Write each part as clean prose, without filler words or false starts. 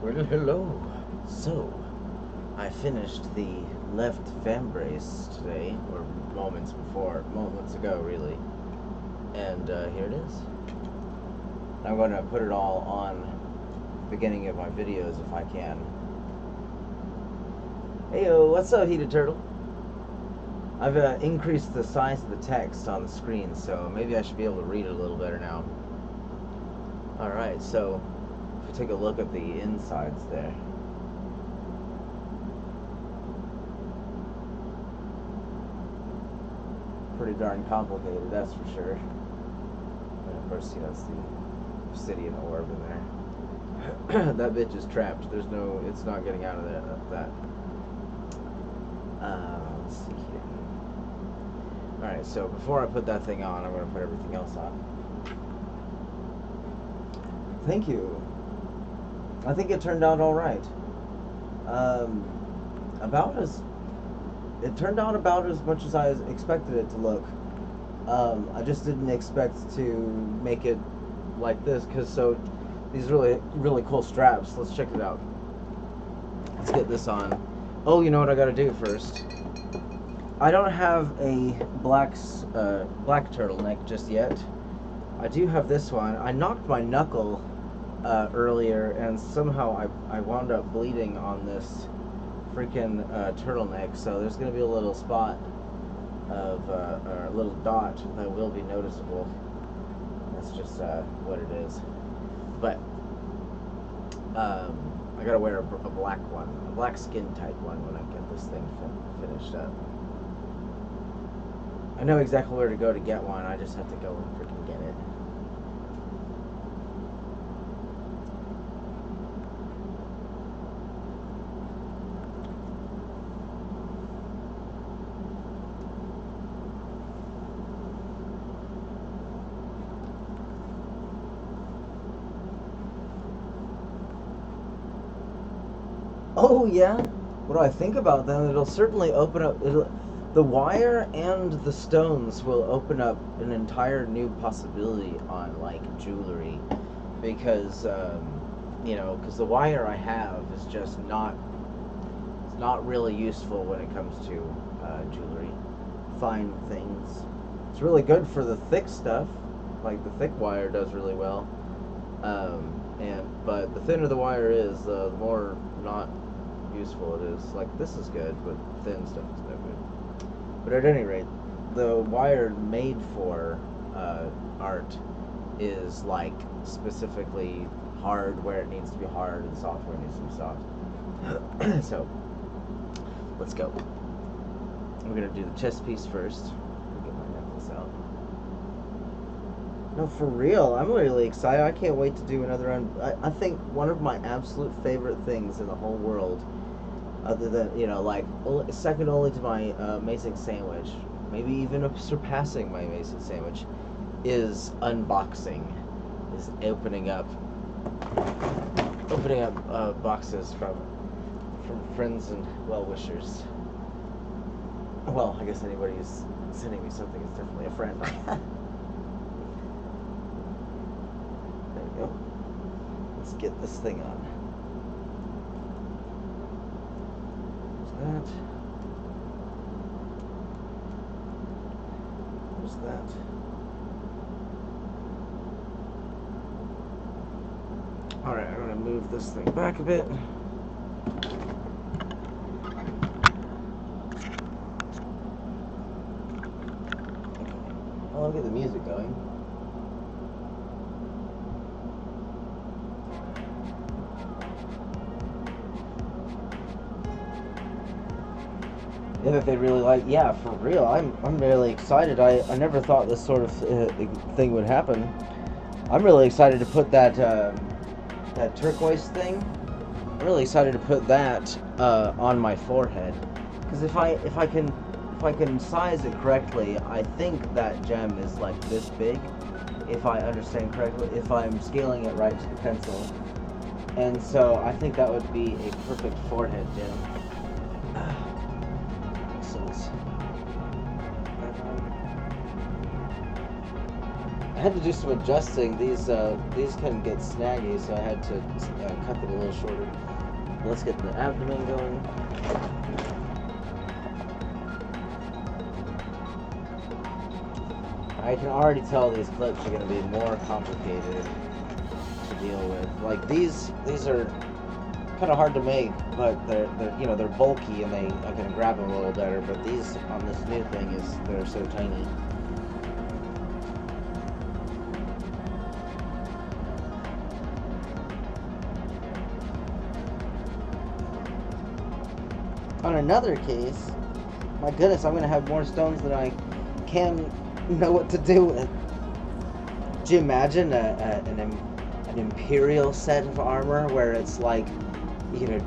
Well, hello. So, I finished the left vambrace today, or moments ago, really. And here it is. I'm going to put it all on the beginning of my videos if I can. Heyo, what's up, Heated Turtle? I've increased the size of the text on the screen, so maybe I should be able to read it a little better now. Alright, so if you take a look at the insides there. Pretty darn complicated, that's for sure. And of course, you know, it's the obsidian orb in there. That bitch is trapped. It's not getting out of that. Let's see here. Alright, so before I put that thing on, I'm going to put everything else on. Thank you. I think it turned out alright. It turned out about as much as I expected it to look. I just didn't expect to make it like this, because these really, really cool straps. Let's check it out. Let's get this on. Oh, you know what I gotta do first? I don't have a black turtleneck just yet. I do have this one. I knocked my knuckle earlier, and somehow I wound up bleeding on this freaking turtleneck, so there's going to be a little spot of a little dot that will be noticeable. That's just what it is. But I gotta wear a black one, a black skin tight one when I get this thing finished up. I know exactly where to go to get one. I just have to go and freaking get it. Oh yeah? What do I think about them? It'll certainly open up... The wire and the stones will open up an entire new possibility on, like, jewelry. Because, you know, because the wire I have is just not... It's not really useful when it comes to jewelry. Fine things. It's really good for the thick stuff. Like, the thick wire does really well. But the thinner the wire is, the more not useful it is. Like, this is good, but thin stuff is no good. But at any rate, the wire made for art is, like, specifically hard where it needs to be hard and soft where it needs to be soft. So, let's go. We're gonna do the chest piece first. I'll get my necklace out. No, for real, I'm really excited. I can't wait to do another I think one of my absolute favorite things in the whole world, other than, you know, like, second only to my amazing sandwich, maybe even surpassing my amazing sandwich, is unboxing, is opening up boxes from friends and well-wishers. Well, I guess anybody who's sending me something is definitely a friend. There we go. Let's get this thing on. That. There's that. Alright, I'm going to move this thing back a bit. Okay. I'll get the music going. That they really like, yeah, for real. I'm really excited. I never thought this sort of thing would happen. I'm really excited to put that that turquoise thing. I'm really excited to put that on my forehead, because if I can size it correctly, I think that gem is like this big. If I understand correctly, if I'm scaling it right to the pencil, and so I think that would be a perfect forehead gem. had to do some adjusting. These can get snaggy, so I had to cut them a little shorter. Let's get the abdomen going. I can already tell these clips are going to be more complicated to deal with. Like these are kind of hard to make, but they're bulky and I can grab them a little better. But these on this new thing they're so tiny. On another case, my goodness, I'm going to have more stones than I can know what to do with. Do you imagine an imperial set of armor where it's like,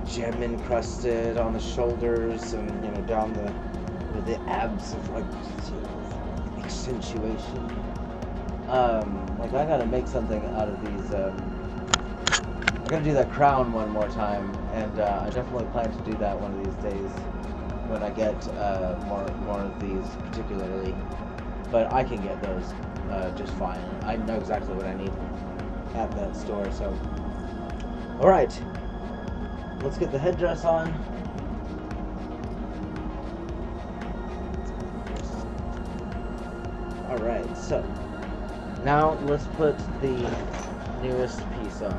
gem encrusted on the shoulders and down the abs of like accentuation. Like I gotta make something out of these. I gotta do that crown one more time, and I definitely plan to do that one of these days when I get more of these particularly. But I can get those just fine. I know exactly what I need at that store, so. Alright. Let's get the headdress on. Alright, so. Now let's put the newest piece on.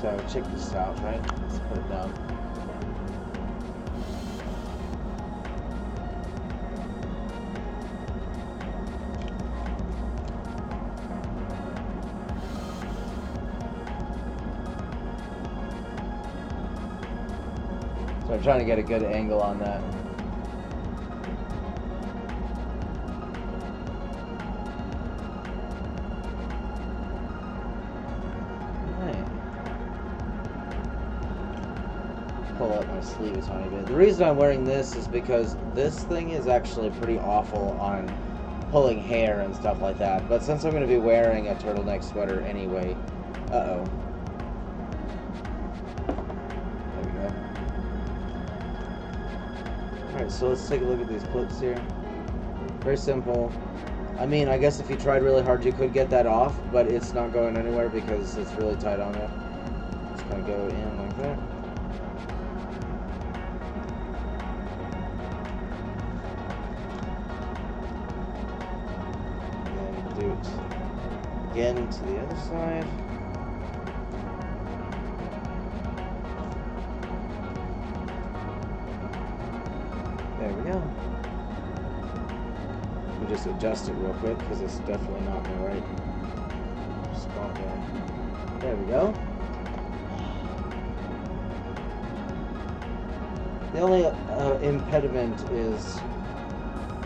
So check this out, right? Let's put it down. So I'm trying to get a good angle on that. Right. Pull up my sleeve a tiny bit. The reason I'm wearing this is because this thing is actually pretty awful on pulling hair and stuff like that. But since I'm going to be wearing a turtleneck sweater anyway, uh-oh. Alright, so let's take a look at these clips here. Very simple. I mean, I guess if you tried really hard you could get that off, but it's not going anywhere because it's really tight on there. Just kind of go in like that. And do it again to the other side. There we go. Let me just adjust it real quick because it's definitely not in the right spot there. There we go. The only impediment is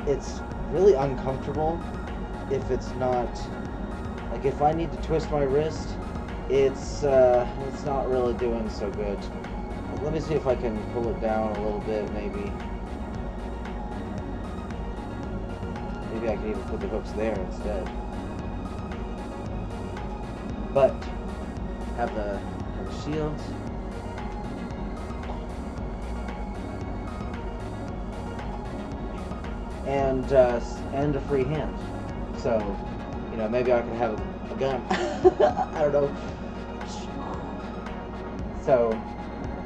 it's really uncomfortable if it's not, like if I need to twist my wrist, it's not really doing so good. Let me see if I can pull it down a little bit maybe. Maybe I can even put the hooks there instead. But have the shield. And a free hand. So, maybe I can have a gun. I don't know. So,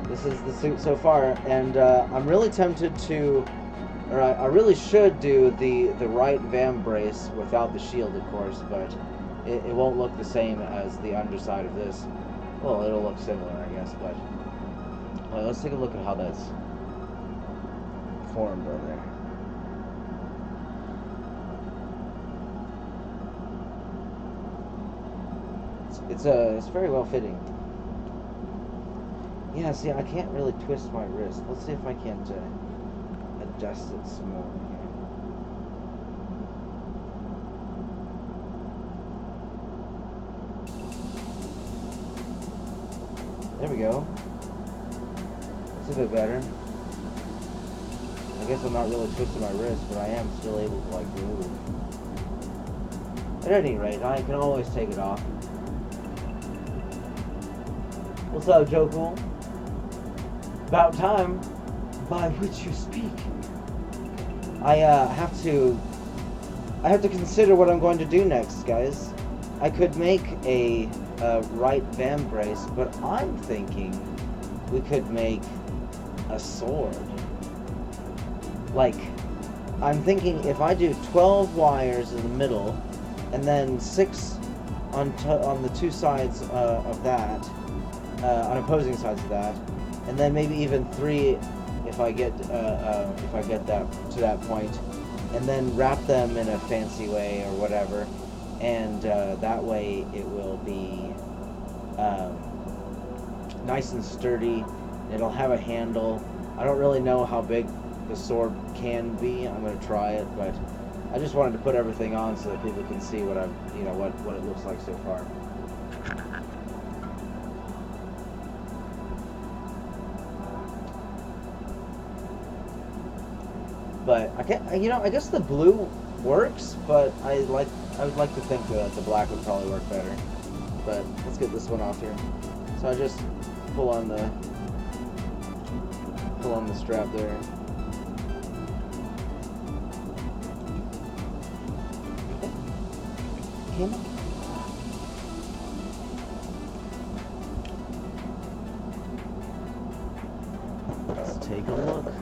this is the suit so far, and I'm really tempted to. I really should do the right vambrace without the shield, of course, but it won't look the same as the underside of this. Well, it'll look similar, I guess, but let's take a look at how that's formed over there. It's very well fitting. Yeah, see, I can't really twist my wrist. Let's see if I can't adjust it some more here. There we go. That's a bit better. I guess I'm not really twisting my wrist, but I am still able to like move. At any rate, I can always take it off. What's up, Joe Cool? About time. By which you speak. I have to consider what I'm going to do next, guys. I could make a right vambrace, but I'm thinking we could make a sword. Like, I'm thinking if I do 12 wires in the middle, and then 6 on the two sides of that, on opposing sides of that, and then maybe even 3 if I get that to that point, and then wrap them in a fancy way or whatever, and that way it will be nice and sturdy. It'll have a handle. I don't really know how big the sword can be. I'm gonna try it, but I just wanted to put everything on so that people can see what what it looks like so far. But I guess the blue works, but I would like to think that the black would probably work better. But let's get this one off here. So I just pull on the strap there. Okay. Let's take a look.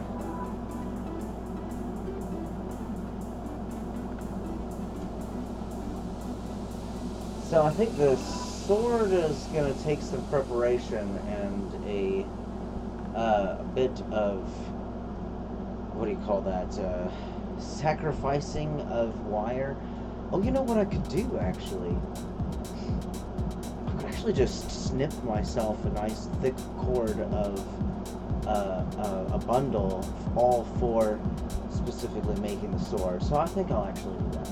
So I think the sword is going to take some preparation and a bit of, what do you call that, sacrificing of wire. Oh, you know what I could do, actually? I could actually just snip myself a nice thick cord of a bundle, all for specifically making the sword. So I think I'll actually do that.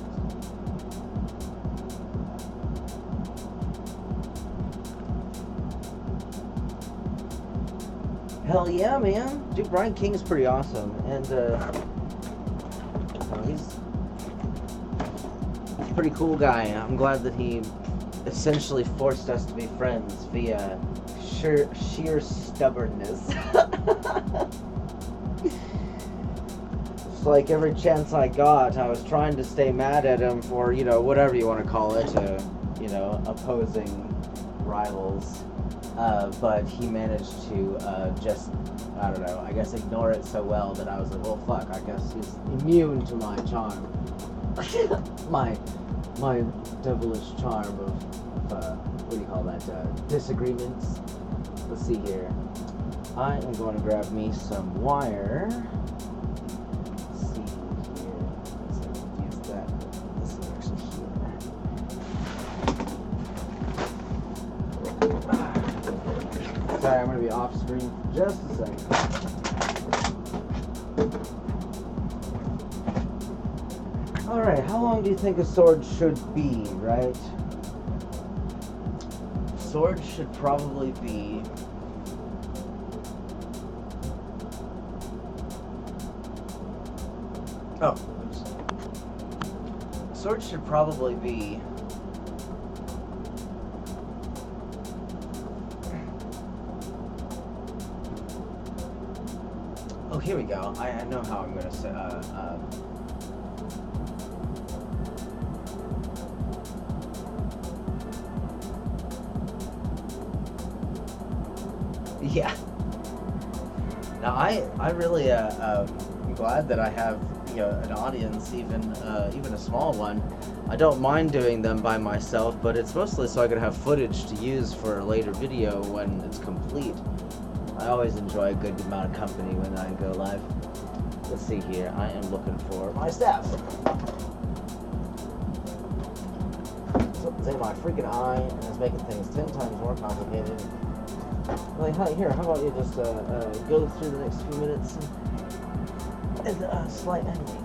Hell yeah, man. Dude, Brian King is pretty awesome. And, he's a pretty cool guy. I'm glad that he essentially forced us to be friends via sheer stubbornness. It's like every chance I got, I was trying to stay mad at him for, whatever you want to call it, opposing rivals. But he managed to just, I don't know, I guess ignore it so well that I was like, well, fuck, I guess he's immune to my charm. my devilish charm of, what do you call that, disagreements. Let's see here. I am going to grab me some wire. Let's see here. Let's use that. This is actually here. Sorry, I'm going to be off screen for just a second. Alright, how long do you think a sword should be, right? Sword should probably be... Oh, oops. Sword should probably be... Oh, here we go. I know how I'm gonna say. Yeah. Now I really I'm glad that I have an audience, even a small one. I don't mind doing them by myself, but it's mostly so I can have footage to use for a later video when it's complete. I always enjoy a good amount of company when I go live. Let's see here. I am looking for my staff. Something's in my freaking eye, and it's making things 10 times more complicated. Like, here, how about you just go through the next few minutes and slight ending.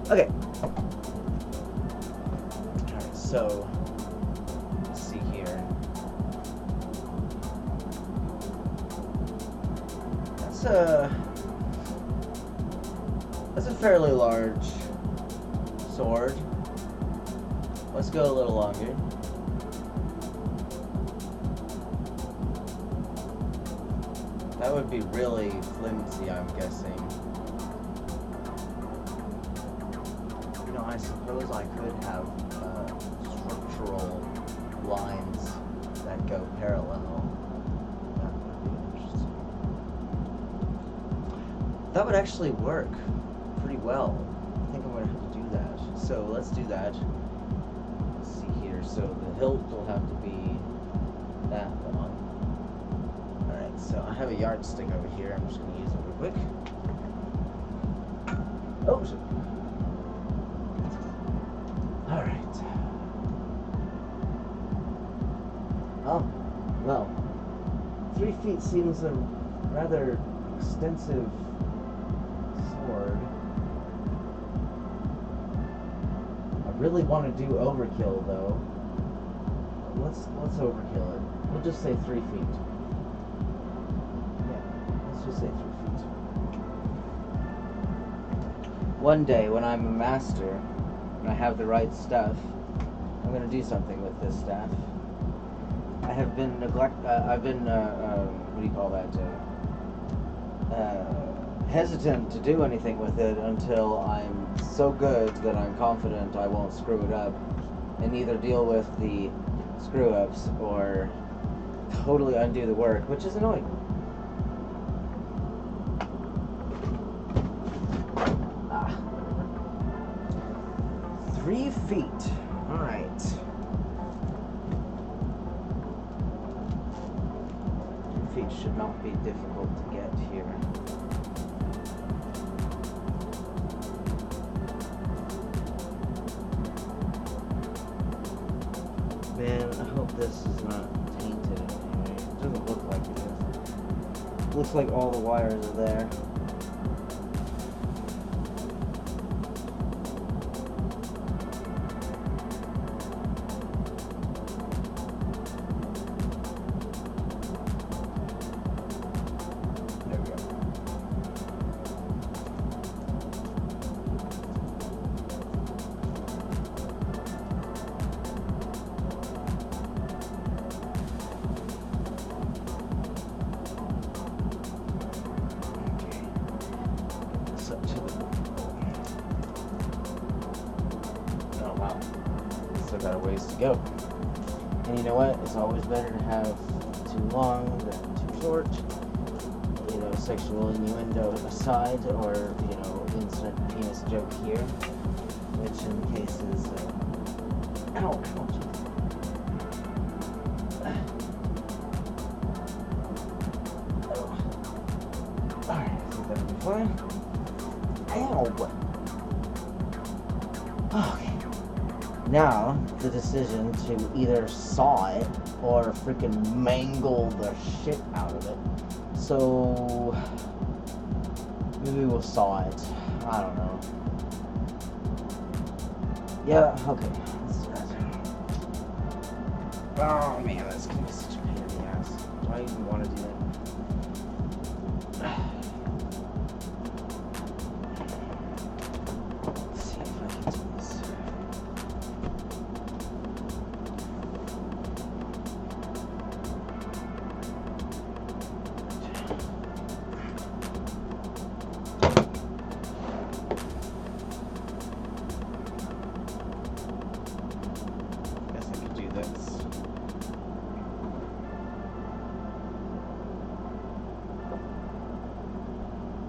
Okay. Alright, so let's see here. That's a fairly large sword. Let's go a little longer. That would be really flimsy, I'm guessing. I suppose I could have structural lines that go parallel. That would be interesting. That would actually work pretty well. I think I'm going to have to do that. So let's do that. Let's see here. So the hilt will have to be that one. Alright, so I have a yardstick over here. I'm just going to use it real quick. Oh, shit. Alright. Oh, well. 3 feet seems a rather extensive sword. I really want to do overkill, though. Let's overkill it. We'll just say 3 feet. Yeah, let's just say 3 feet. One day, when I'm a master, and I have the right stuff, I'm going to do something with this staff. I have been hesitant to do anything with it until I'm so good that I'm confident I won't screw it up, and either deal with the screw-ups or totally undo the work, which is annoying. Ah. 3 feet. Alright. 3 feet should not be difficult to get here. Man, I hope this is not tainted anyway. It doesn't look like it is. It looks like all the wires are there. There we go. Oh wow, still got a ways to go. And you know what? It's always better to have too long than too short. You know, sexual innuendo aside, or you know, insert penis joke here, which in cases, ow, ouch. Alright, I think that'll be fine. Ow! Okay. Now, the decision to either saw it or freaking mangle the shit out of it. So, maybe we'll saw it. I don't know. Yeah, okay. Let's do that. Oh man, that's gonna be such a pain in the ass. Do I even want to do that?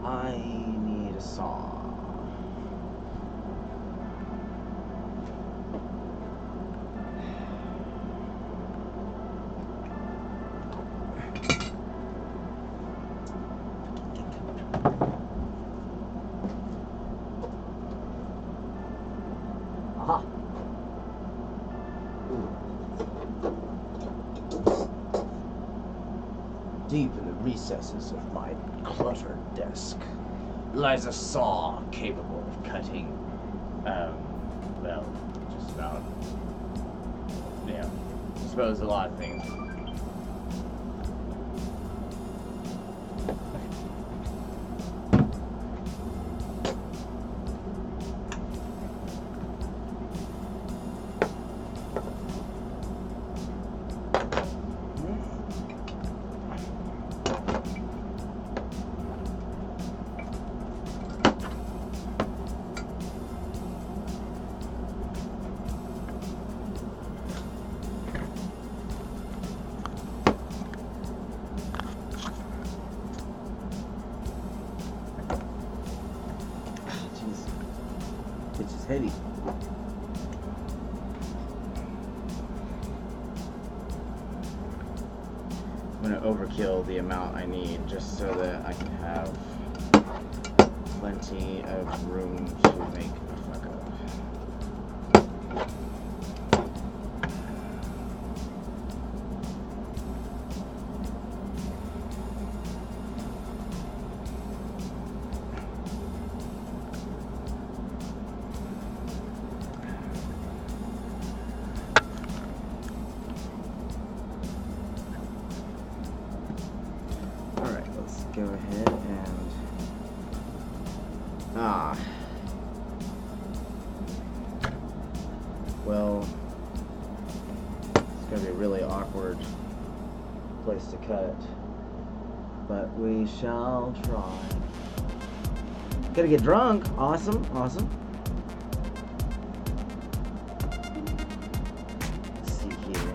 I need a saw. Aha. Deep in the recesses of my cluttered desk lies a saw capable of cutting, well, just about, yeah, I suppose a lot of things. pretty. I'm gonna overkill the amount I need just so that I can have plenty of room to make a fuck up. Alright, let's go ahead and... Well, it's gonna be a really awkward place to cut, but we shall try. Gotta get drunk. Awesome, awesome. Let's see here.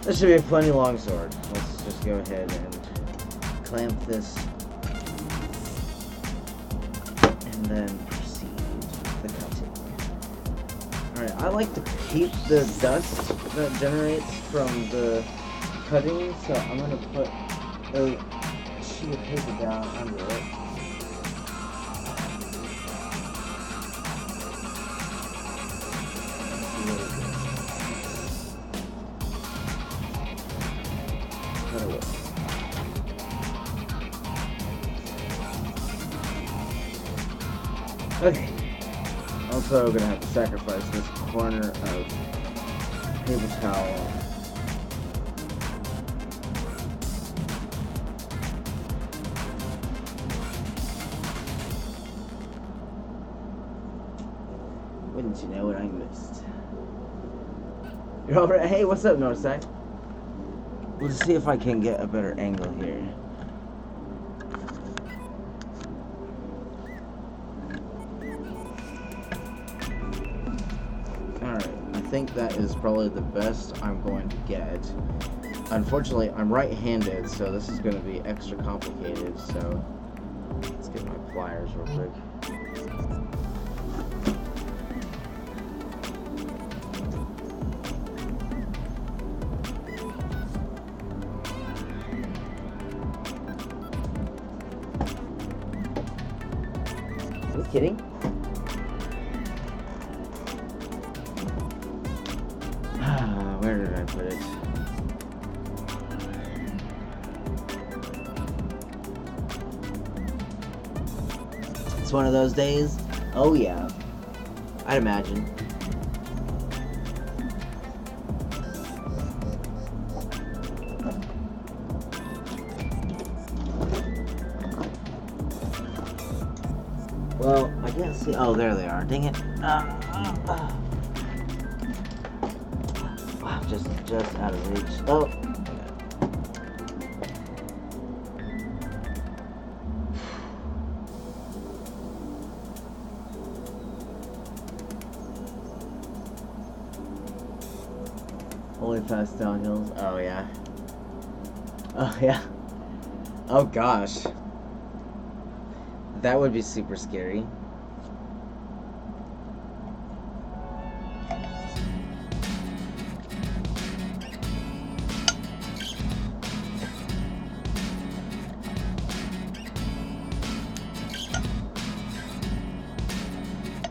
This should be a plenty long sword. Let's just go ahead and clamp this. And then proceed with the cutting. Alright, I like to keep the dust that generates from the cutting, so I'm going to put a sheet of paper down under it. Okay, also we're gonna have to sacrifice this corner of paper towel. Wouldn't you know what I missed? You're over. Hey, what's up, Northside? Let's see if I can get a better angle here. I think that is probably the best I'm going to get. Unfortunately, I'm right-handed, so this is going to be extra complicated, so let's get my pliers real quick. Are you kidding? Where did I put it? It's one of those days? Oh yeah. I'd imagine. Well, I can't see. Oh, there they are. Dang it. Wow, just out of reach. Oh. Only past downhills. Oh yeah. Oh yeah. Oh gosh. That would be super scary.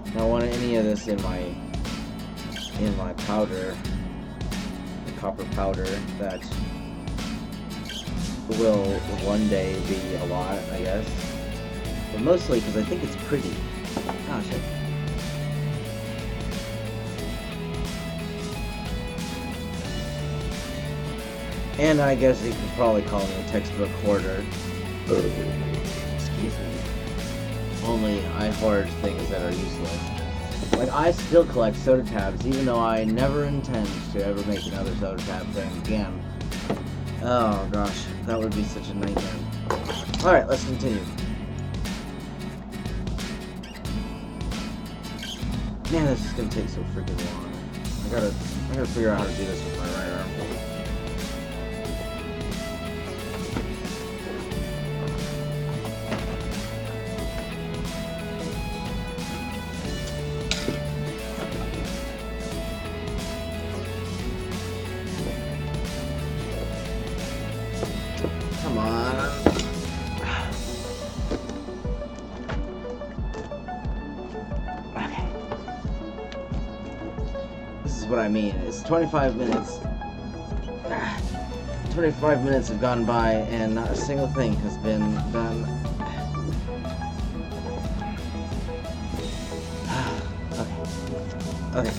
I don't want any of this in my powder, the copper powder that will one day be a lot, I guess. But mostly because I think it's pretty. Oh shit. And I guess you could probably call me a textbook hoarder. Excuse me. Only I hoard things that are useless. Like, I still collect soda tabs, even though I never intend to ever make another soda tab thing again. Oh gosh, that would be such a nightmare. Alright, let's continue. Man, this is gonna take so freaking long. I gotta figure out how to do this with my right arm. is what I mean. It's 25 minutes. 25 minutes have gone by and not a single thing has been done. Okay. Okay.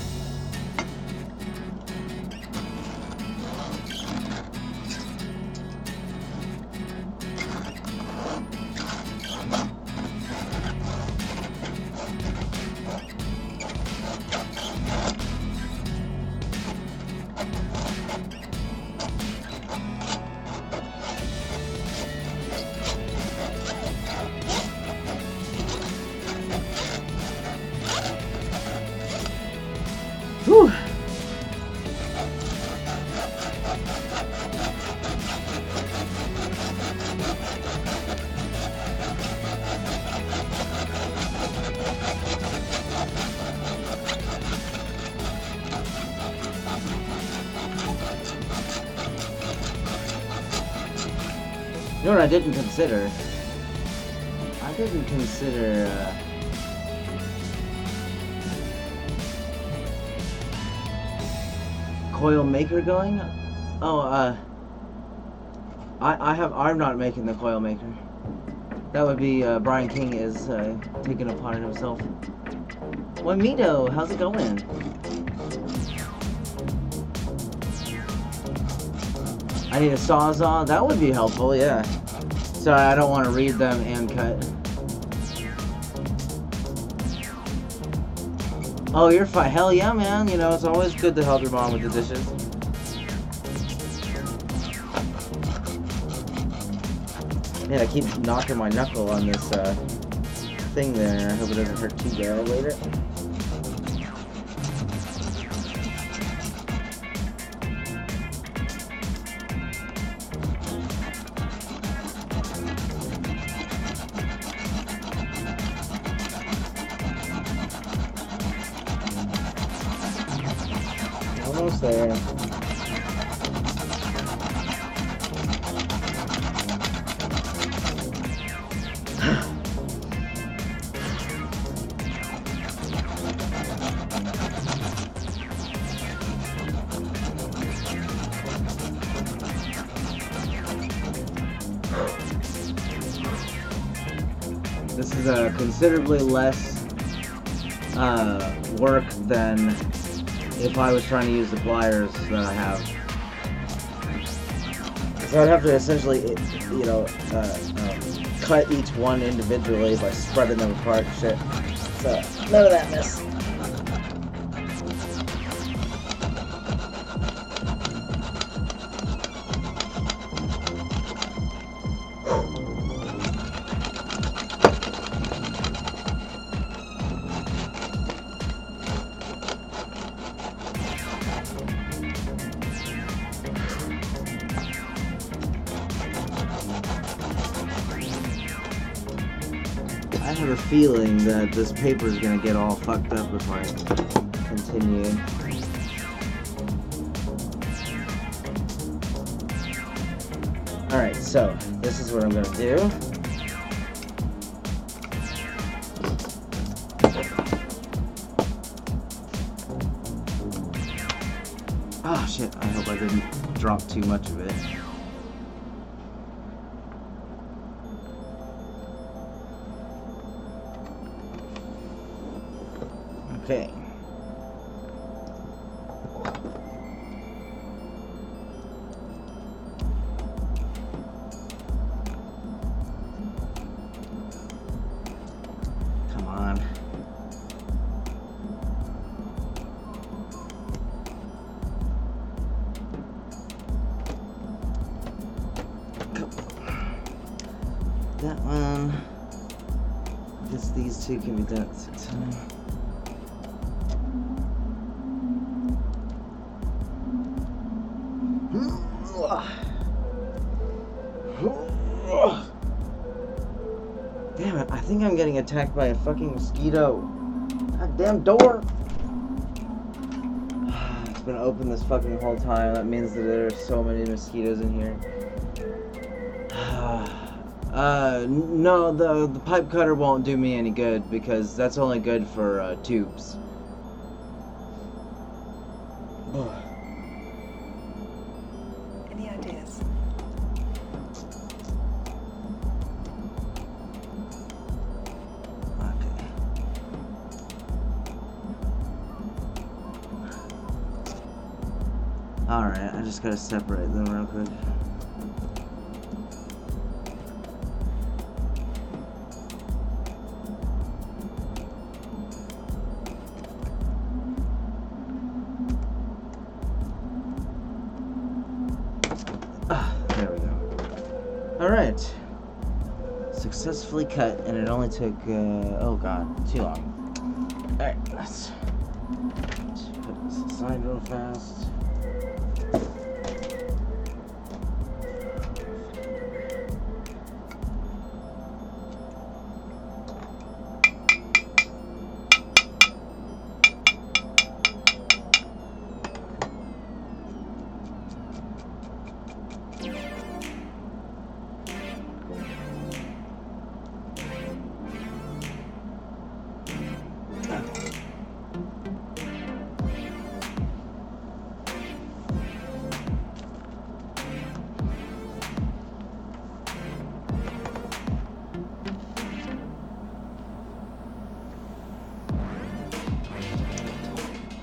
Whew. You know what I didn't consider? I didn't consider, coil maker going? Oh, I'm not making the coil maker. That would be, Brian King is, taking upon it himself. Juanito, how's it going? I need a sawzall? That would be helpful, yeah. Sorry, I don't want to read them and cut. Oh, you're fine. Hell yeah, man. You know, it's always good to help your mom with the dishes. Man, I keep knocking my knuckle on this thing there. I hope it doesn't hurt too bad later. Almost there. This is considerably less work than if I was trying to use the pliers that I have. So I'd have to essentially, you know, cut each one individually by spreading them apart and shit. So, none of that mess. I have a feeling that this paper is going to get all fucked up if I continue. Alright, so this is what I'm going to do. Oh shit, I hope I didn't drop too much of it. Okay. Come on. That one. I guess these two can be done at the same time. Damn it, I think I'm getting attacked by a fucking mosquito. Goddamn door! It's been open this fucking whole time. That means that there are so many mosquitoes in here. No, the pipe cutter won't do me any good because that's only good for tubes. Any ideas? Alright, I just gotta separate them real quick. There we go. Alright. Successfully cut, and it only took, oh god, too long. Alright, let's put this aside real fast.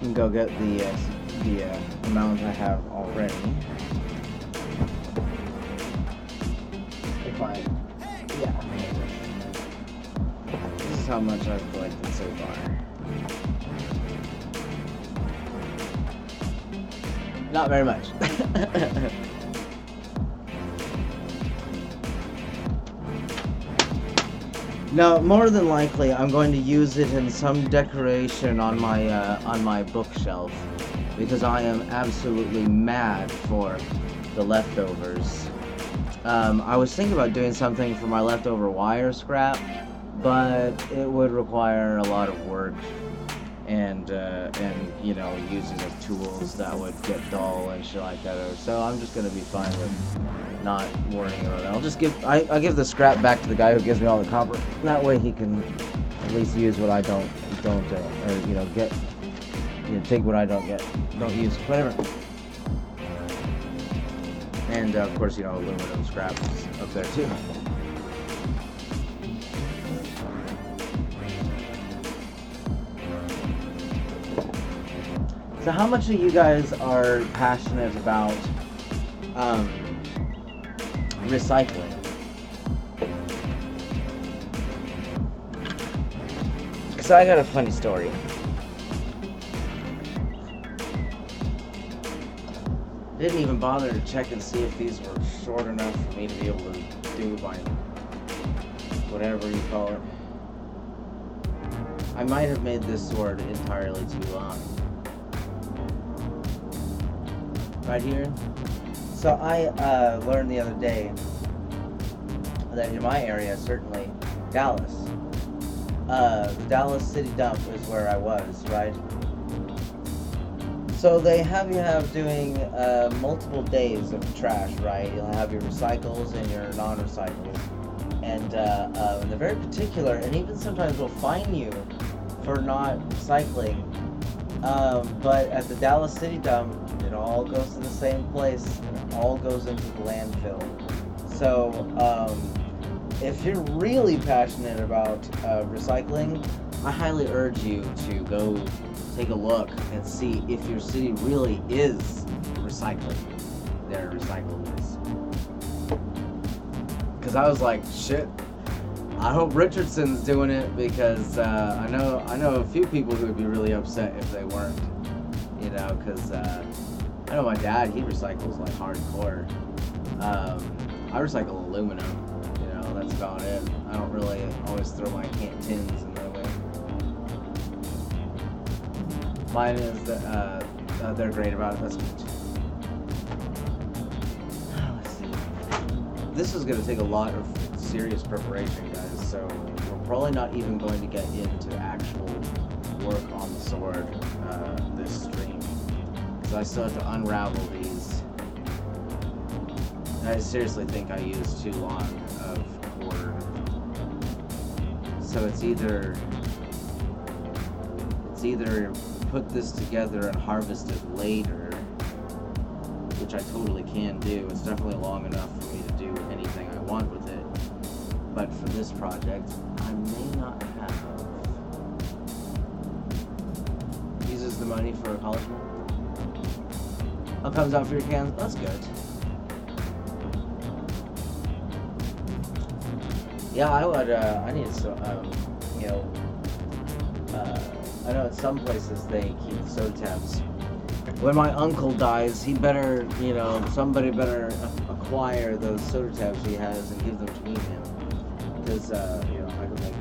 And go get the amount I have already. If I, yeah. This is how much I've collected so far. Not very much. Now, more than likely, I'm going to use it in some decoration on my bookshelf, because I am absolutely mad for the leftovers. I was thinking about doing something for my leftover wire scrap, but it would require a lot of work, and you know, using of tools that would get dull and shit like that. So I'm just gonna be fine with not worrying about it. I'll just I give the scrap back to the guy who gives me all the copper. That way he can at least use what I don't or you know, get, you know, take what I don't use, whatever. And of course, you know, aluminum scrap is up there too. So how much of you guys are passionate about recycling? So I got a funny story. Didn't even bother to check and see if these were short enough for me to be able to do my whatever you call it. I might have made this sword entirely too long. Right here. So I learned the other day that in my area, certainly Dallas, the Dallas city dump is where I was, right? So they have you doing multiple days of trash, right? You'll have your recycles and your non-recycles, and they're very particular, and even sometimes will fine you for not recycling. But at the Dallas city dump, it all goes to the same place, and it all goes into the landfill. So if you're really passionate about recycling, I highly urge you to go take a look and see if your city really is recycling their recyclables. Because I was like, shit, I hope Richardson's doing it, because I know a few people who would be really upset if they weren't, you know, because I know my dad, he recycles like hardcore. I recycle aluminum, you know, that's about it. I don't really always throw my tins in the way. Mine is that they're great about it. That's good. Let's see. This is going to take a lot of serious preparation, guys, so we're probably not even going to get into actual work on the sword this stream, because I still have to unravel these. I seriously think I used too long of cord, so it's either put this together and harvest it later, which I totally can do. It's definitely long enough for me to do anything I want with it. But for this project, I may not have. Uses the money for a college man? Oh, comes out for your cans? That's good. Yeah, I would, I need some, you know, I know at some places they keep soda tabs. When my uncle dies, he better, you know, somebody better acquire those soda tabs he has and give them to me, him. Because, you know, I could make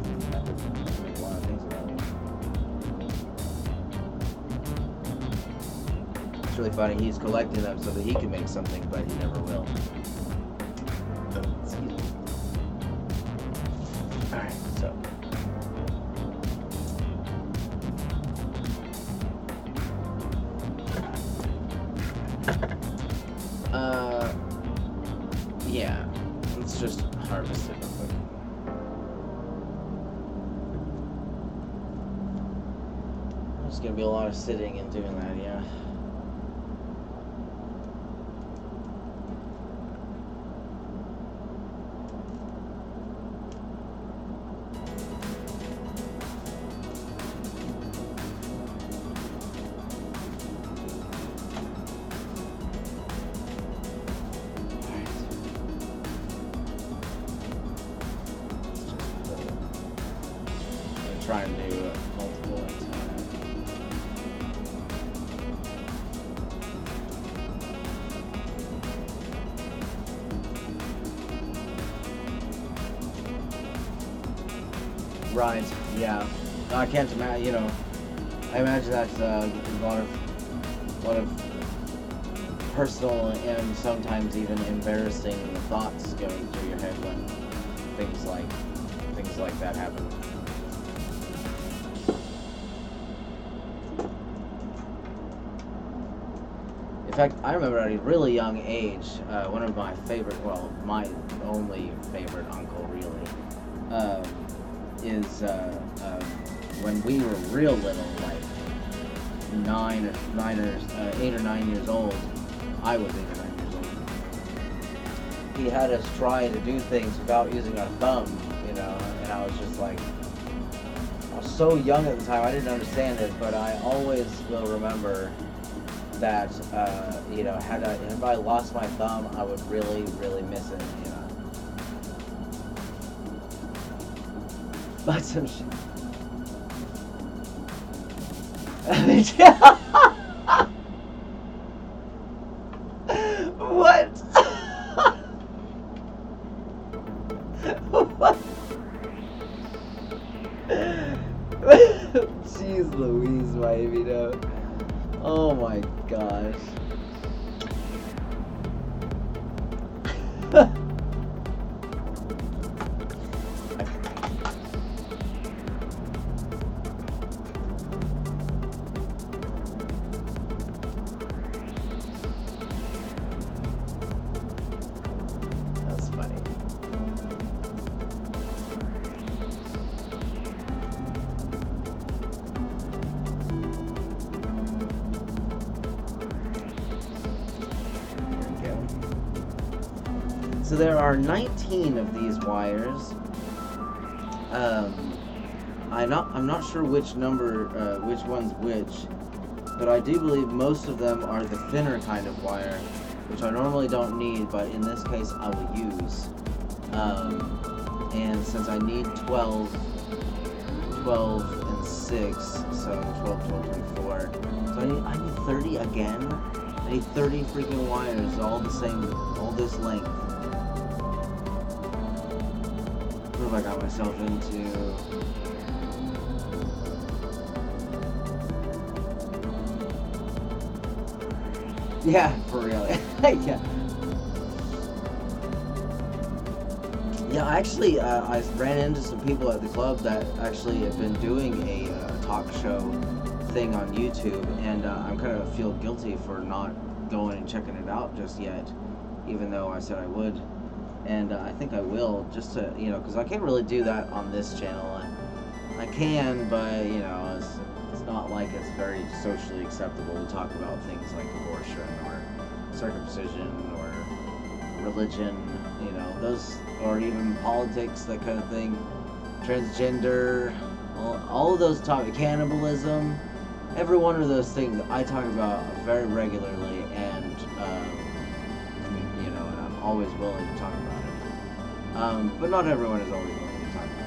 a lot of things about it. It's really funny, he's collecting them so that he can make something, but he never will. Excuse me. Alright, so. Yeah, let's just harvest it real quick. There's gonna be a lot of sitting and doing that, yeah. Try and do multiple at a time. Right, yeah. I can't imagine, you know, I imagine that's a lot of personal and sometimes even embarrassing thoughts going through your head when things like that happen. In fact, I remember at a really young age, one of my favorite, well, my only favorite uncle really, is when we were real little, like 8 or 9 years old. I was 8 or 9 years old. He had us try to do things without using our thumb, you know, and I was just like, I was so young at the time, I didn't understand it, but I always will remember that, you know, had I lost my thumb, I would really, really miss it, you know. But some shit. What? What? Jeez Louise, my Vito. Oh my gosh. That's funny. So there are 19 of these wires. I'm not sure which number, which one's which, but I do believe most of them are the thinner kind of wire, which I normally don't need, but in this case I will use. And since I need 12 and 6, so 12, 24. So I need 30 again. I need 30 freaking wires, all the same, all this length. What have I got myself into? Yeah, for real. Yeah. Yeah, actually, I ran into some people at the club that actually have been doing a talk show thing on YouTube, and I'm kind of feel guilty for not going and checking it out just yet, even though I said I would. And I think I will, just to, you know, because I can't really do that on this channel. I can, but, you know, it's it's not like it's very socially acceptable to talk about things like abortion or circumcision or religion, you know, those, or even politics, that kind of thing, transgender, all of those topics, cannibalism, every one of those things I talk about very regularly, and you know, and I'm always willing to talk about it. But not everyone is always willing to talk about it.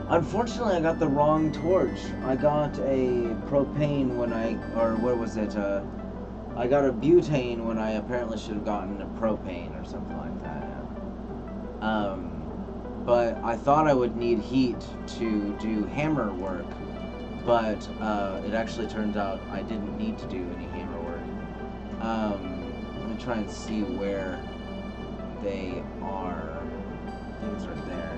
Unfortunately, I got the wrong torch. I got a propane when or what was it? I got a butane when I apparently should have gotten a propane or something like that. But I thought I would need heat to do hammer work, but it actually turns out I didn't need to do any hammer work. Let me try and see where they are. I think it's right there.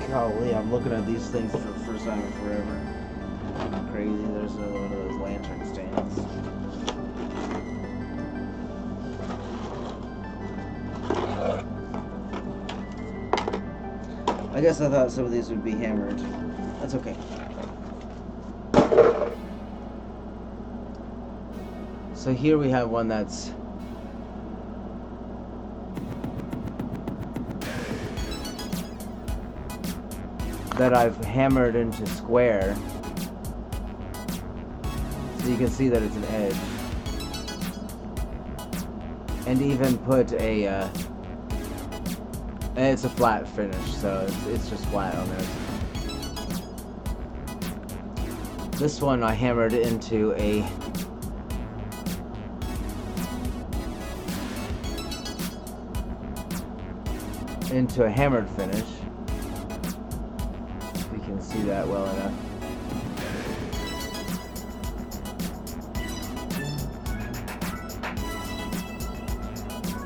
Golly, I'm looking at these things for the first time in forever. Crazy. There's another one of those lantern stands. I guess I thought some of these would be hammered. That's okay. So here we have one that's that I've hammered into square, so you can see that it's an edge, and even put a and it's a flat finish, so it's just flat on there. This one I hammered into a hammered finish. You can see that well enough.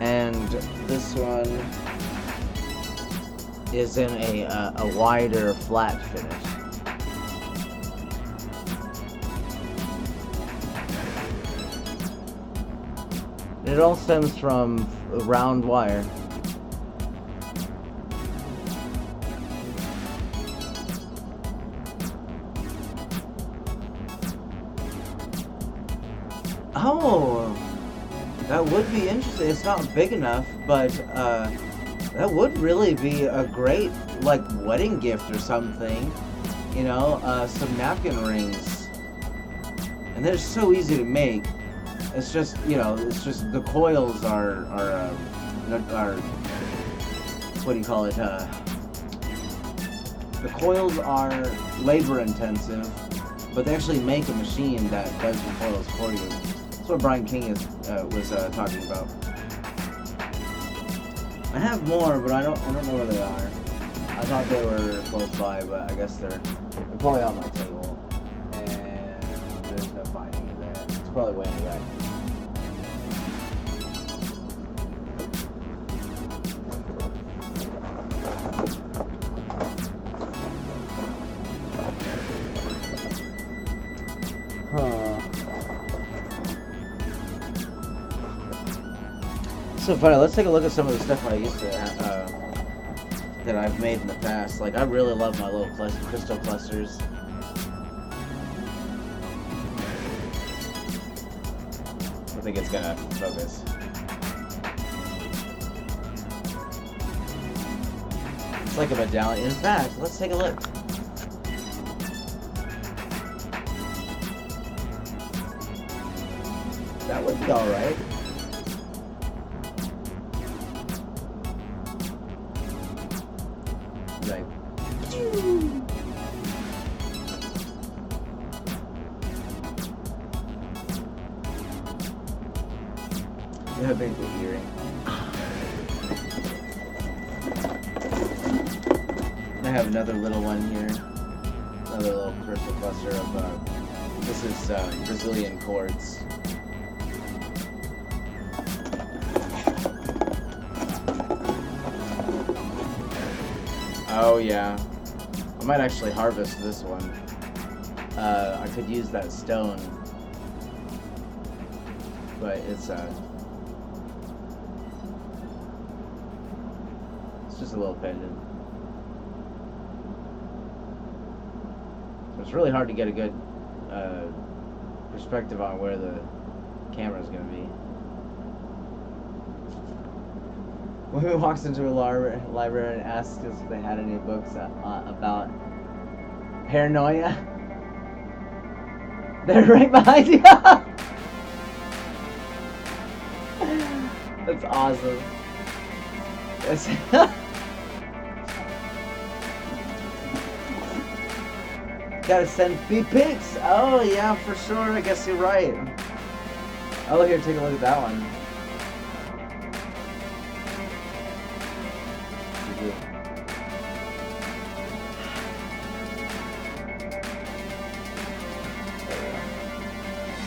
And this one is in a wider flat finish. It all stems from round wire. Oh, that would be interesting. It's not big enough, but that would really be a great, like, wedding gift or something. You know, some napkin rings. And they're so easy to make. It's just, you know, it's just the coils are what do you call it? The coils are labor intensive, but they actually make a machine that does the coils for you. That's what Brian King was talking about. I have more, but I don't know where they are. I thought they were close by, but I guess they're probably on my table. And there's no finding it there. It's probably way in the back. So funny. Let's take a look at some of the stuff I used to that I've made in the past. Like, I really love my little crystal clusters. I think it's gonna focus. It's like a medallion. In fact, let's take a look. That would be all right. Like, Yeah, big earring. I have another little one here. Another little crystal cluster of, this is Brazilian quartz. Oh yeah. I might actually harvest this one. I could use that stone. But it's just a little pendant. So it's really hard to get a good perspective on where the camera is going to be. Woman walks into a library and asks us if they had any books about paranoia. They're right behind you. That's awesome. Gotta send feet pics. Oh yeah, for sure. I guess you're right. Oh, here, take a look at that one.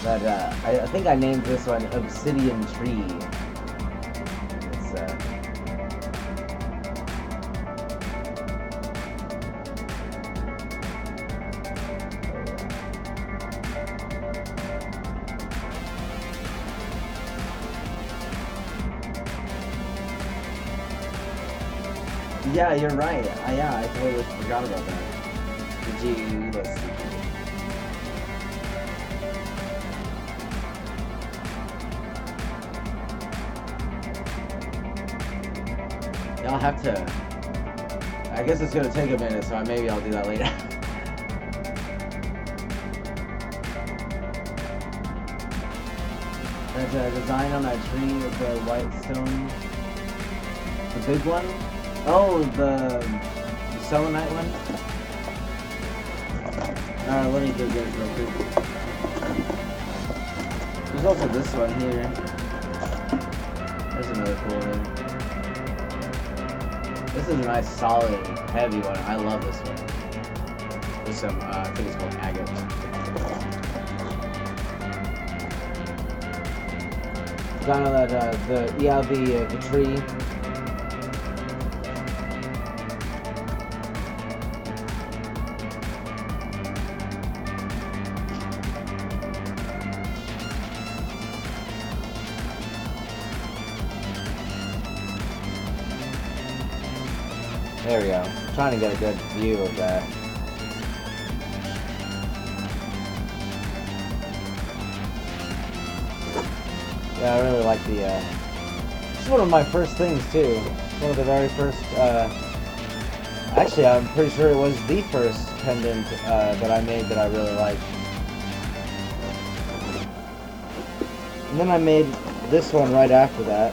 But I think I named this one Obsidian Tree. It's yeah, you're right. Yeah, I totally forgot about that. Did you? Let's see. I'll have to. I guess it's gonna take a minute, so maybe I'll do that later. There's a design on that tree with the white stone. The big one? Oh, the selenite one? Alright, let me do this real quick. There's also this one here. There's another cool one. This is a nice, solid, heavy one. I love this one. There's some, I think it's called agate. Got on that, the tree. There we go. I'm trying to get a good view of that. Yeah, I really like the, it's one of my first things too. It's one of the very first, actually I'm pretty sure it was the first pendant that I made that I really liked. And then I made this one right after that.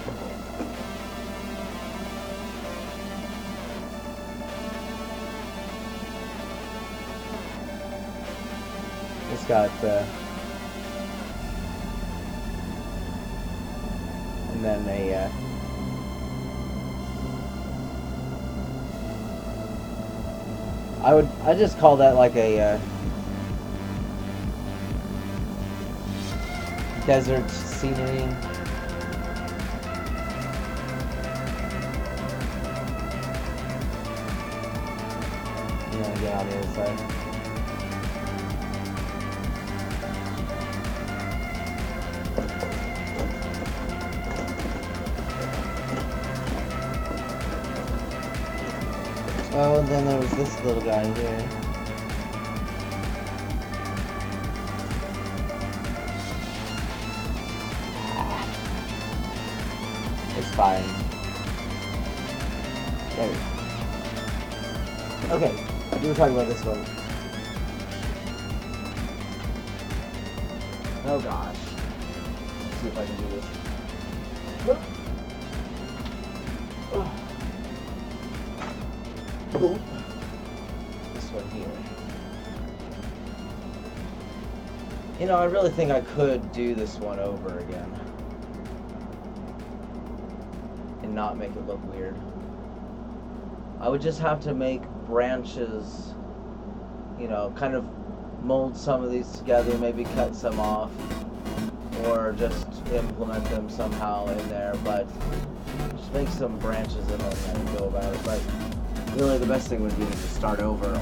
It's got, and then a, I just call that like a, desert scenery. Yeah, get on the other side. Oh, and then there was this little guy here. It's fine. There we go. Okay, we were talking about this one. Oh gosh. Let's see if I can do this. Boop. This one here. You know, I really think I could do this one over again. and not make it look weird. I would just have to make branches, you know, kind of mold some of these together, maybe cut some off, or just implement them somehow in there, but just make some branches and then go about it. But really the best thing would be to just start over or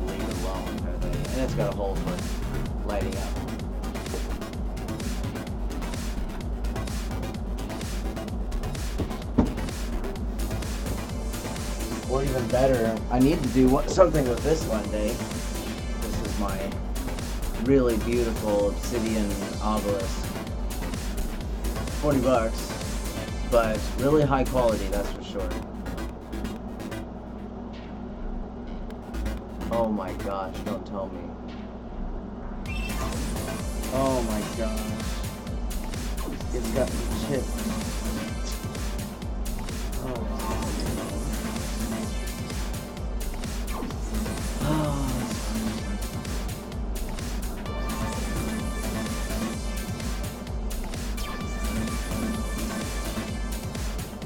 leave it alone kind of thing. And it's got a hole for lighting up. Or even better, I need to do something with this one day. This is my really beautiful obsidian obelisk. 40 bucks, but really high quality, that's for sure. Oh my gosh, don't tell me. Oh my gosh. It's got some chips.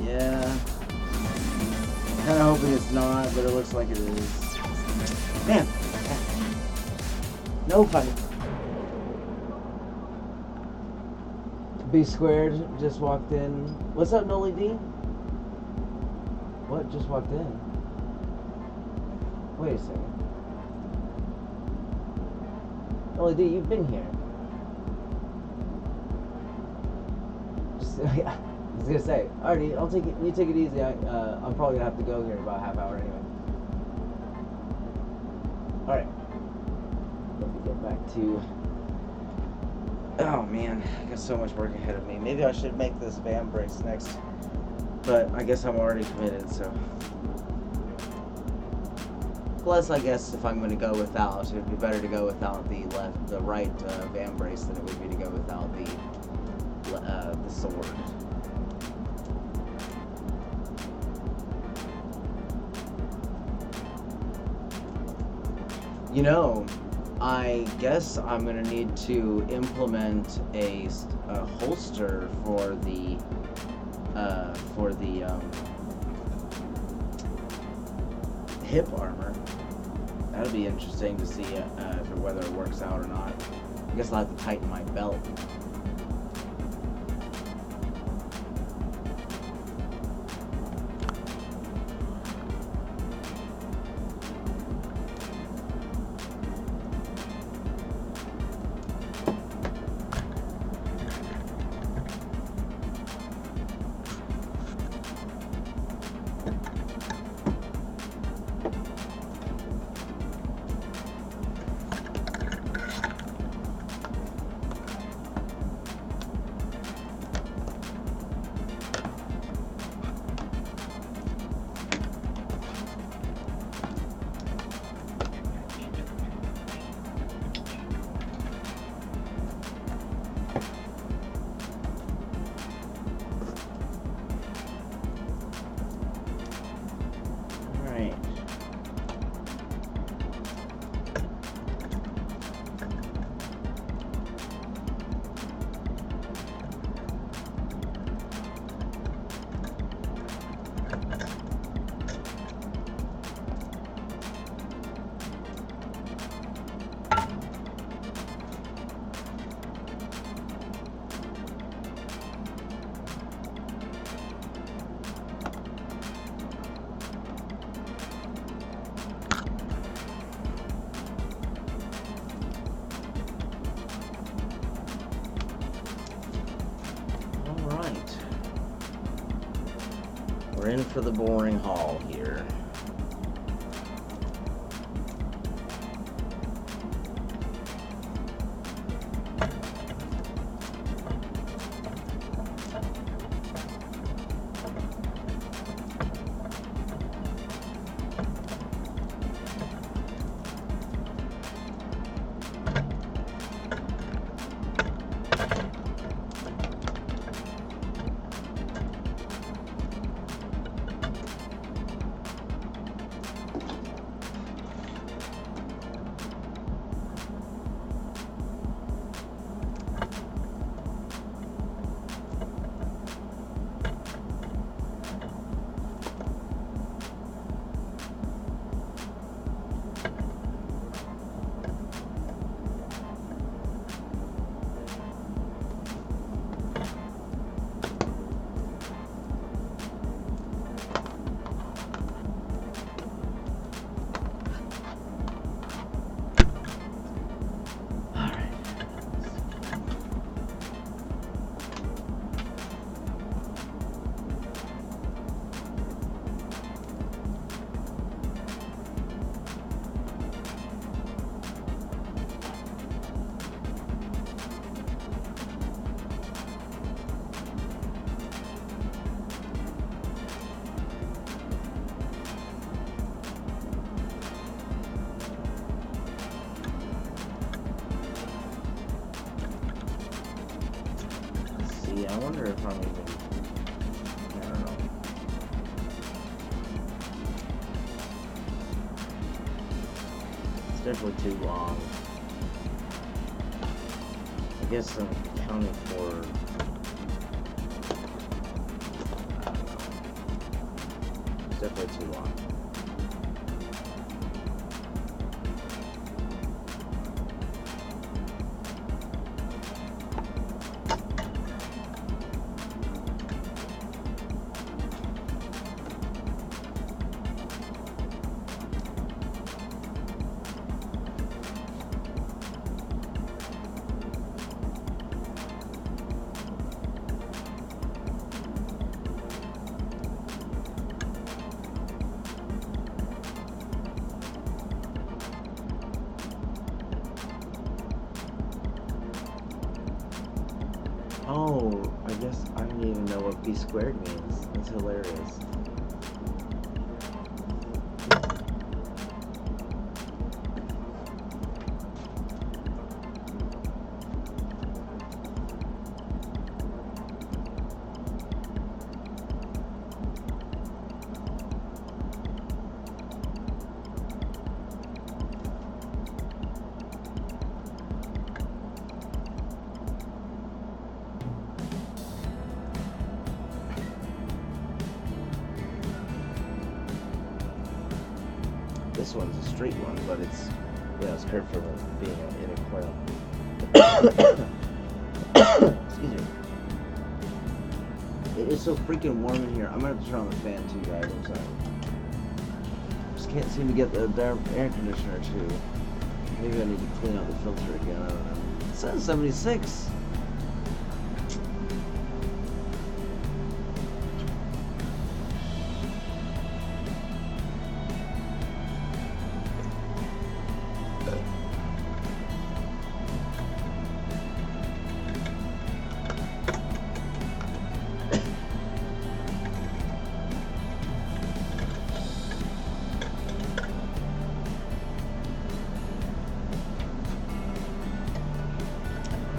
Yeah. Kinda hoping it's not, but it looks like it is. Man! No fun. B squared just walked in. What's up, Noli D? What just walked in? Wait a second. Noli D, you've been here. Just, I was gonna say, alrighty, I'll take it. You take it easy. I'm probably gonna have to go here in about a half hour anyway. All right. Let me get back to. Oh man, I got so much work ahead of me. Maybe I should make this vambrace next, but I guess I'm already committed. So. Plus, I guess if I'm gonna go without, it would be better to go without the right vambrace than it would be to go without the sword. You know, I guess I'm gonna need to implement a holster for the hip armor. That'll be interesting to see whether it works out or not. I guess I'll have to tighten my belt. We're in for the boring haul here. I wonder if I'm even... I don't know. It's definitely too long. I guess I'm counting for... I don't know. It's definitely too long. Oh, I guess I don't even know what p squared means. That's hilarious. This one's a straight one, but it's, it's curved from being in a coil. Excuse me. It is so freaking warm in here. I'm gonna have to turn on the fan too, guys. I'm sorry. Just can't seem to get the darn air conditioner too. Maybe I need to clean out the filter again. I don't know. It says 76.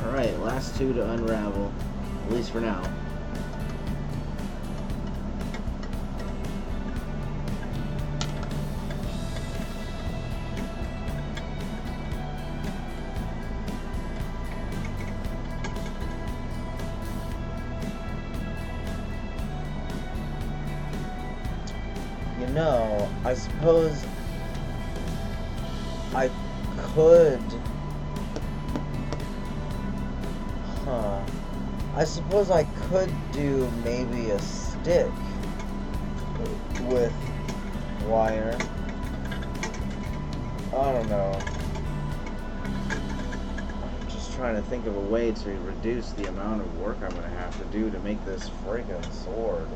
Alright, last two to unravel, at least for now. You know, I suppose I could... I suppose I could do maybe a stick with wire. I don't know. I'm just trying to think of a way to reduce the amount of work I'm going to have to do to make this friggin' sword.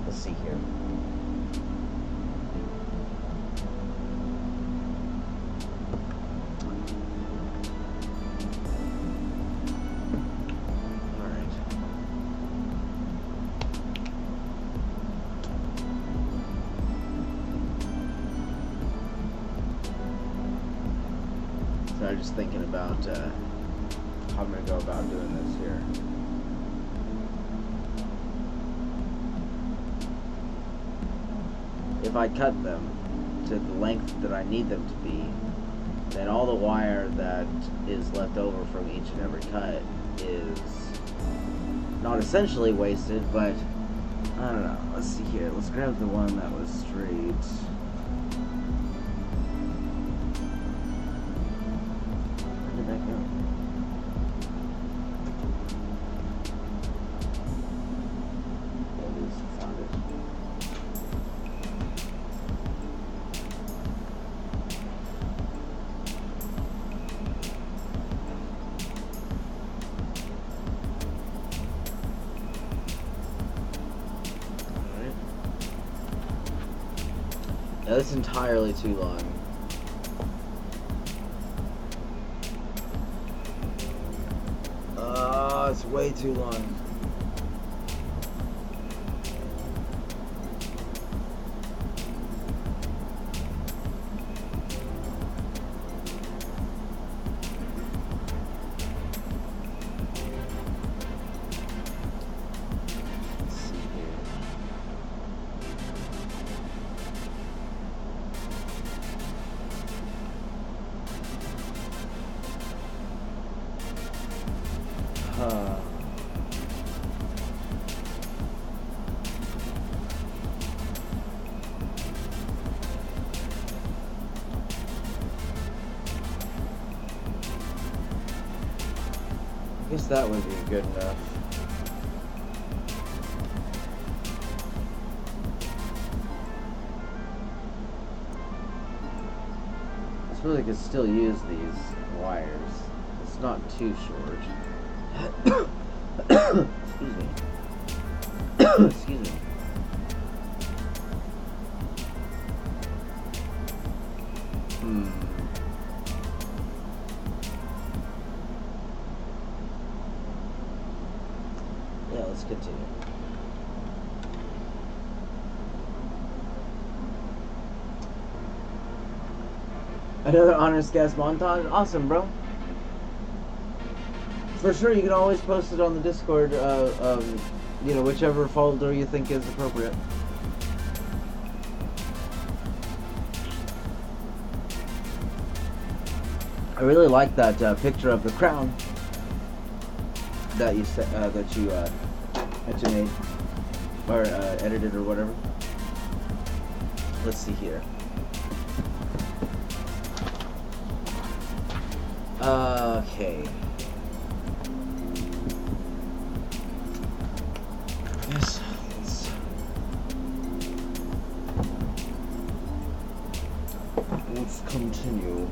Let's see here. So I'm just thinking about how I'm going to go about doing this here. If I cut them to the length that I need them to be, then all the wire that is left over from each and every cut is not essentially wasted, but I don't know. Let's see here. Let's grab the one that was straight. Now, this is entirely too long. It's way too long. that would be good enough. I suppose I could still use these wires. It's not too short. Excuse me. Excuse me. Yeah, let's continue. Another honors guest montage? Awesome, bro. For sure, you can always post it on the Discord, you know, whichever folder you think is appropriate. I really like that picture of the crown that you made or edited or whatever. Let's see here. Okay. Yes. Let's continue.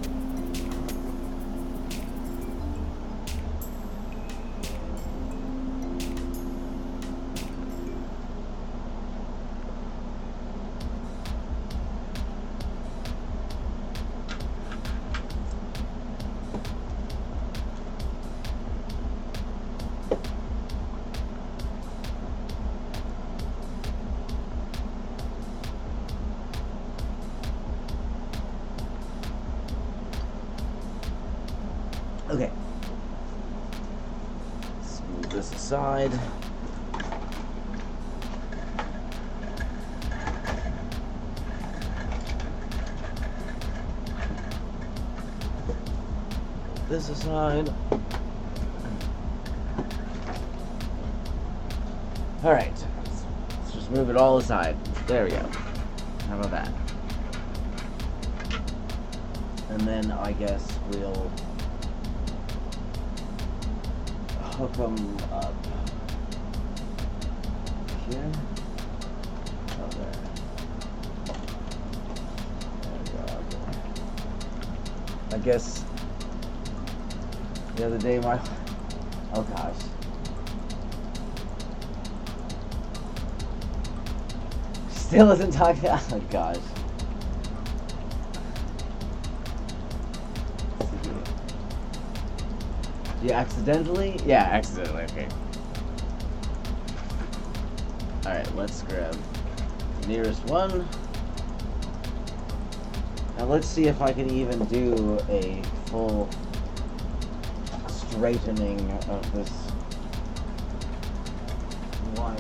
Okay. Let's move this aside. This aside. Alright. Let's just move it all aside. There we go. How about that? And then I guess we'll hook them up here. Oh, there. There we go. I guess the other day oh gosh. Still isn't talking. Oh gosh. You accidentally? Yeah, accidentally, okay. Alright, let's grab the nearest one. Now let's see if I can even do a full straightening of this wire.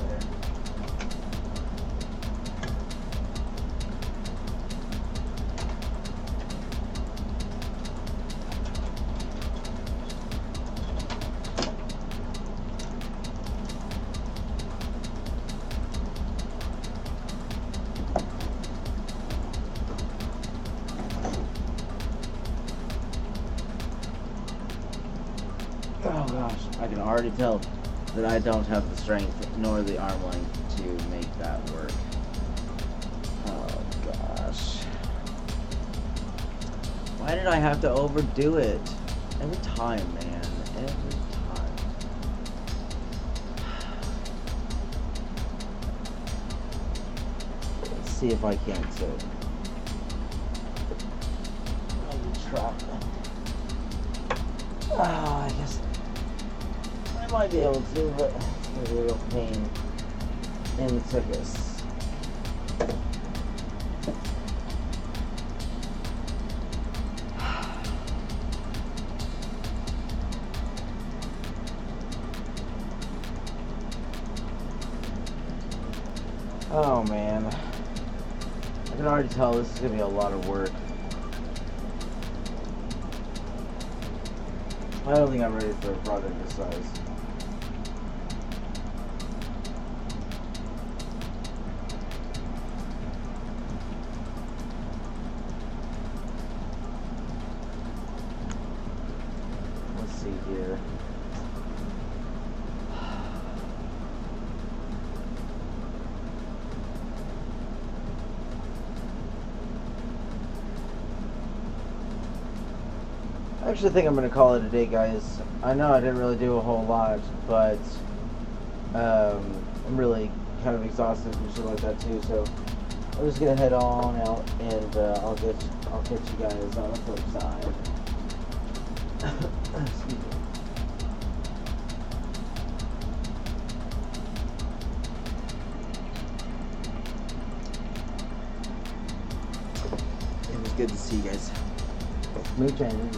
Oh gosh, I can already tell that I don't have the strength nor the arm length to make that work. Oh gosh. Why did I have to overdo it? Every time, man. Every time. Let's see if I can't try. Oh, I guess I might be able to, but it's gonna be a real pain in the tuchus. Oh man, I can already tell this is gonna be a lot of work. I don't think I'm ready for a project this size. Let's see here. I actually think I'm going to call it a day, guys. I know I didn't really do a whole lot, but I'm really kind of exhausted and shit like that too, so I'm just going to head on out, and I'll get you guys on the flip side. Excuse me. It was good to see you guys. Smooth training.